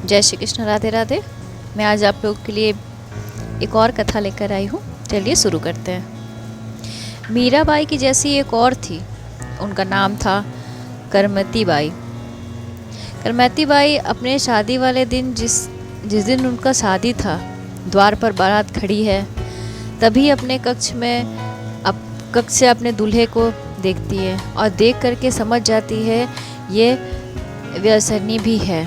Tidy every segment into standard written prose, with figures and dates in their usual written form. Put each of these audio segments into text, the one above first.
जय श्री कृष्ण, राधे राधे। मैं आज आप लोगों के लिए एक और कथा लेकर आई हूँ। चलिए शुरू करते हैं। मीराबाई की जैसी एक और थी, उनका नाम था करमती बाई। करमती बाई अपने शादी वाले दिन जिस दिन उनका शादी था, द्वार पर बारात खड़ी है, तभी अपने कक्ष से अपने दूल्हे को देखती है और देख करके समझ जाती है ये व्यसनी भी है,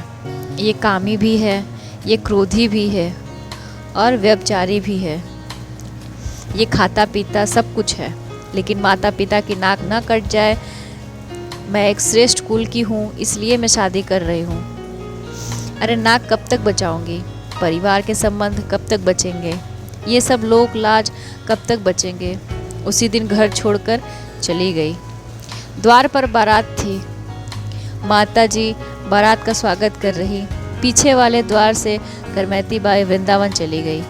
ये कामी भी है, ये क्रोधी भी है और व्यभिचारी भी है। ये खाता पीता सब कुछ है, लेकिन माता पिता की नाक ना कट जाए। मैं एक श्रेष्ठ कुल की हूँ, इसलिए मैं शादी कर रही हूँ। अरे नाक कब तक बचाऊंगी? परिवार के संबंध कब तक बचेंगे? ये सब लोक लाज कब तक बचेंगे? उसी दिन घर छोड़कर चली गई। द्वार पर बारात थी। माता जी बारात का स्वागत कर रही। पीछे वाले द्वार से करमती बाई वृंदावन चली गई।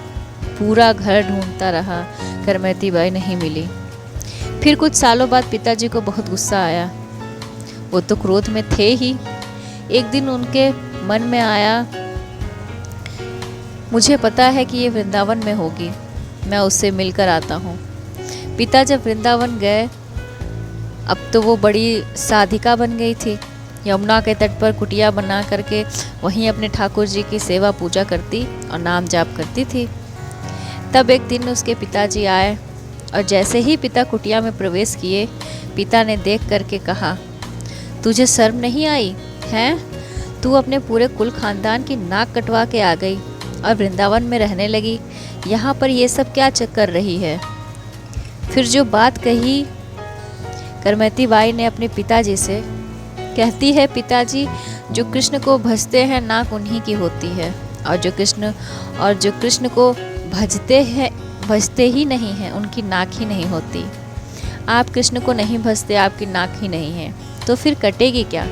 पूरा घर ढूंढता रहा, करमती बाई नहीं मिली। फिर कुछ सालों बाद पिताजी को बहुत गुस्सा आया। वो तो क्रोध में थे ही। एक दिन उनके मन में आया, मुझे पता है कि ये वृंदावन में होगी, मैं उससे मिलकर आता हूँ। पिता जब वृंदावन गए, अब तो वो बड़ी साधिका बन गई थी। यमुना के तट पर कुटिया बना करके वहीं अपने ठाकुर जी की सेवा पूजा करती और नाम जाप करती थी। तब एक दिन उसके पिताजी आए और जैसे ही पिता कुटिया में प्रवेश किए, पिता ने देख करके कहा, तुझे शर्म नहीं आई हैं? तू अपने पूरे कुल खानदान की नाक कटवा के आ गई और वृंदावन में रहने लगी। यहाँ पर ये सब क्या कर रही है? फिर जो बात कही करमती बाई ने अपने पिताजी से, कहती है, पिताजी जो कृष्ण को भजते हैं नाक उन्हीं की होती है, और जो कृष्ण को भजते ही नहीं हैं उनकी नाक ही नहीं होती। आप कृष्ण को नहीं भजते, आपकी नाक ही नहीं है, तो फिर कटेगी क्या?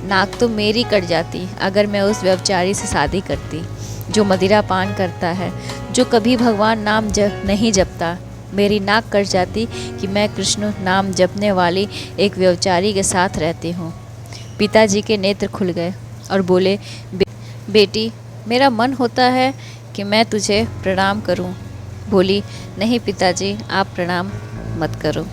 नाक तो मेरी कट जाती अगर मैं उस व्यभिचारी से शादी करती, जो मदिरा पान करता है, जो कभी भगवान नाम नहीं जपता। मेरी नाक कट जाती कि मैं कृष्ण नाम जपने वाली एक व्यभिचारी के साथ रहती हूँ। पिताजी के नेत्र खुल गए और बोले, बेटी मेरा मन होता है कि मैं तुझे प्रणाम करूं। बोली, नहीं पिताजी, आप प्रणाम मत करो।